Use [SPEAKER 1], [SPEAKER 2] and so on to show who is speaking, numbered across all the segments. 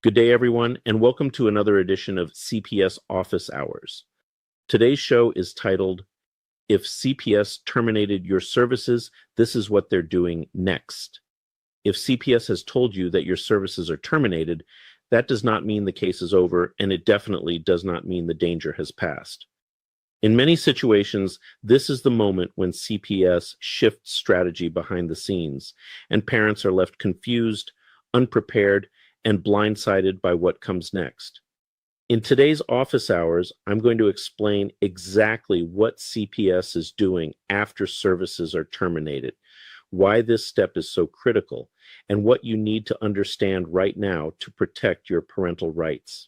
[SPEAKER 1] Good day, everyone, and welcome to another edition of CPS Office Hours. Today's show is titled, If CPS Terminated Your Services, This is What They're Doing Next. If CPS has told you that your services are terminated, that does not mean the case is over, and it definitely does not mean the danger has passed. In many situations, this is the moment when CPS shifts strategy behind the scenes, and parents are left confused, unprepared, and blindsided by what comes next. In today's office hours, I'm going to explain exactly what CPS is doing after services are terminated, why this step is so critical, and what you need to understand right now to protect your parental rights.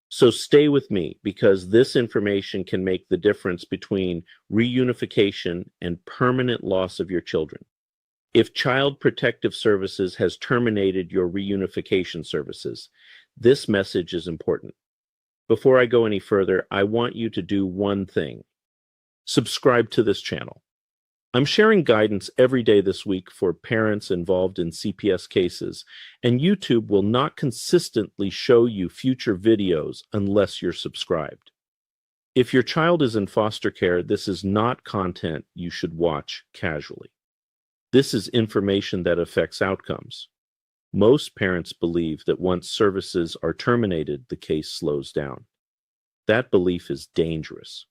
[SPEAKER 1] So stay with me, because this information can make the difference between reunification and permanent loss of your children. If Child Protective Services has terminated your reunification services, this message is important. Before I go any further, I want you to do one thing. Subscribe to this channel. I'm sharing guidance every day this week for parents involved in CPS cases, and YouTube will not consistently show you future videos unless you're subscribed. If your child is in foster care, this is not content you should watch casually. This is information that affects outcomes. Most parents believe that once services are terminated, the case slows down. That belief is dangerous,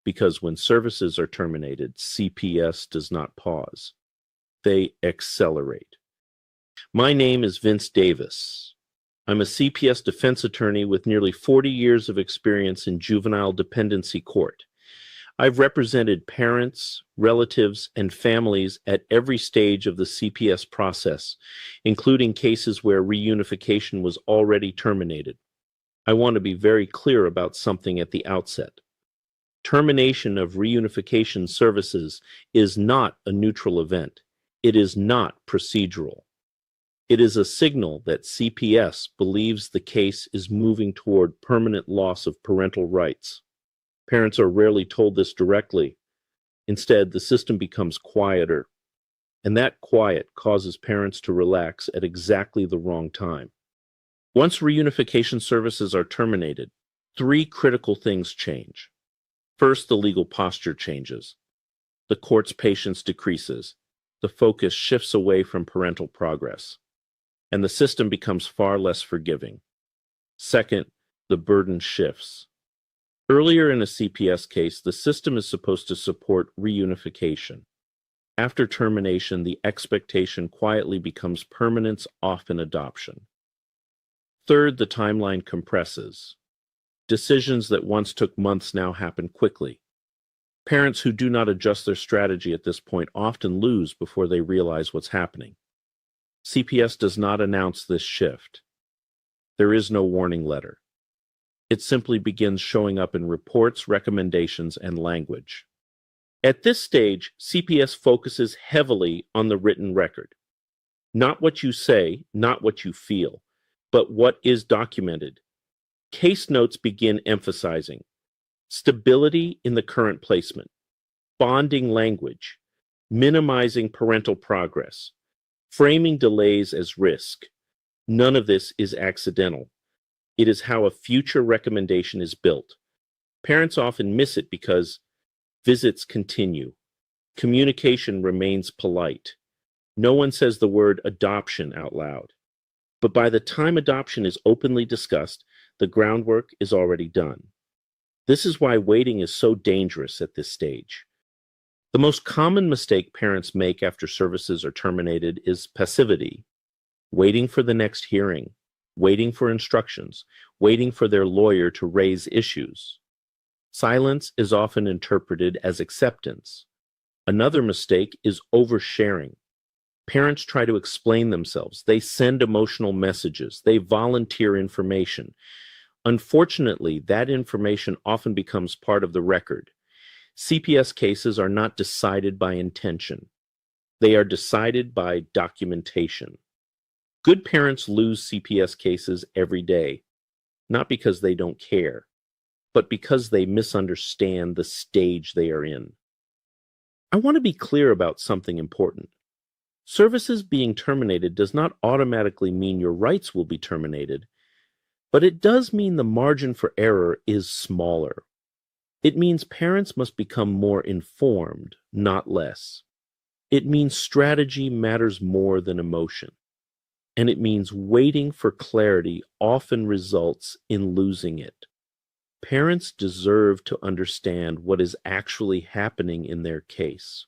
[SPEAKER 1] because when services are terminated, CPS does not pause. They accelerate. My name is Vince Davis. I'm a CPS defense attorney with nearly 40 years of experience in juvenile dependency court. I've represented parents, relatives, and families at every stage of the CPS process, including cases where reunification was already terminated. I want to be very clear about something at the outset. Termination of reunification services is not a neutral event. It is not procedural. It is a signal that CPS believes the case is moving toward permanent loss of parental rights. Parents are rarely told this directly. Instead, the system becomes quieter, and that quiet causes parents to relax at exactly the wrong time. Once reunification services are terminated, three critical things change. First, the legal posture changes. The court's patience decreases. The focus shifts away from parental progress, and the system becomes far less forgiving. Second, the burden shifts. Earlier in a CPS case, the system is supposed to support reunification. After termination, the expectation quietly becomes permanence, often adoption. Third, the timeline compresses. Decisions that once took months now happen quickly. Parents who do not adjust their strategy at this point often lose before they realize what's happening. CPS does not announce this shift. There is no warning letter. It simply begins showing up in reports, recommendations, and language. At this stage, CPS focuses heavily on the written record. Not what you say, not what you feel, but what is documented. Case notes begin emphasizing stability in the current placement, bonding language, minimizing parental progress, framing delays as risk. None of this is accidental. It is how a future recommendation is built. Parents often miss it because visits continue. Communication remains polite. No one says the word adoption out loud. But by the time adoption is openly discussed, the groundwork is already done. This is why waiting is so dangerous at this stage. The most common mistake parents make after services are terminated is passivity, waiting for the next hearing, waiting for instructions, waiting for their lawyer to raise issues. Silence is often interpreted as acceptance. Another mistake is oversharing. Parents try to explain themselves. They send emotional messages. They volunteer information. Unfortunately, that information often becomes part of the record. CPS cases are not decided by intention. They are decided by documentation. Good parents lose CPS cases every day, not because they don't care, but because they misunderstand the stage they are in. I want to be clear about something important. Services being terminated does not automatically mean your rights will be terminated. But it does mean the margin for error is smaller. It means parents must become more informed, not less. It means strategy matters more than emotion. And it means waiting for clarity often results in losing it. Parents deserve to understand what is actually happening in their case.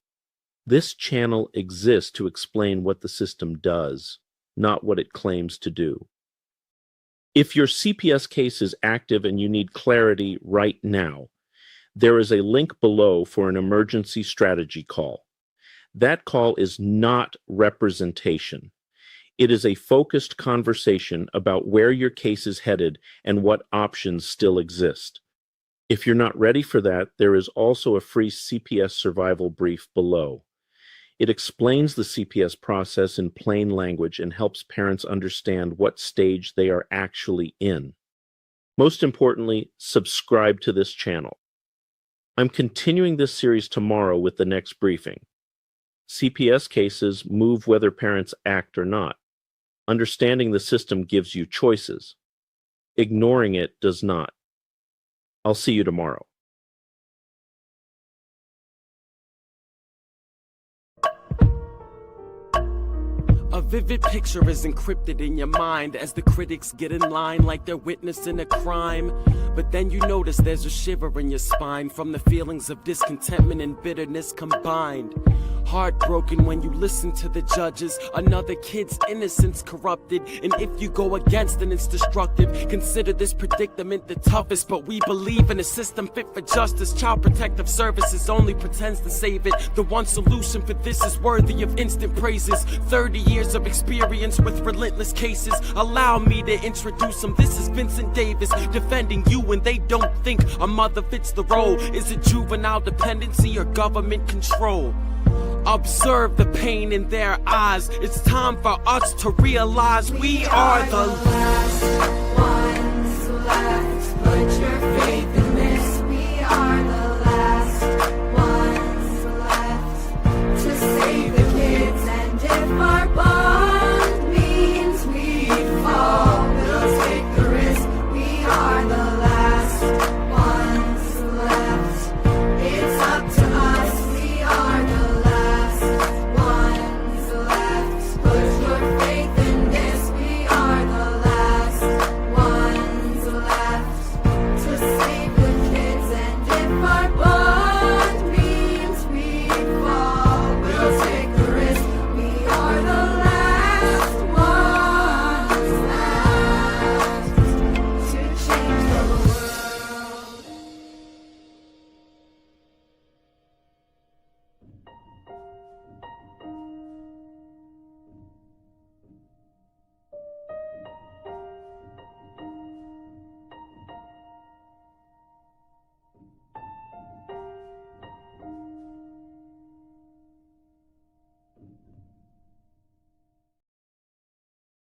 [SPEAKER 1] This channel exists to explain what the system does, not what it claims to do. If your CPS case is active and you need clarity right now, there is a link below for an emergency strategy call. That call is not representation. It is a focused conversation about where your case is headed and what options still exist. If you're not ready for that, there is also a free CPS survival brief below. It explains the CPS process in plain language and helps parents understand what stage they are actually in. Most importantly, subscribe to this channel. I'm continuing this series tomorrow with the next briefing. CPS cases move whether parents act or not. Understanding the system gives you choices. Ignoring it does not. I'll see you tomorrow.
[SPEAKER 2] A vivid picture is encrypted in your mind as the critics get in line like they're witnessing a crime. But then you notice there's a shiver in your spine from the feelings of discontentment and bitterness combined. Heartbroken when you listen to the judges, another kid's innocence corrupted, and if you go against then it's destructive. Consider this predicament the toughest, but we believe in a system fit for justice. Child Protective Services only pretends to save it. The one solution for this is worthy of instant praises. 30 years of experience with relentless cases. Allow me to introduce them. This is Vincent Davis, defending you when they don't think a mother fits the role. Is it juvenile dependency or government control? Observe the pain in their eyes. It's time for us to realize we are the
[SPEAKER 3] last ones left. Put your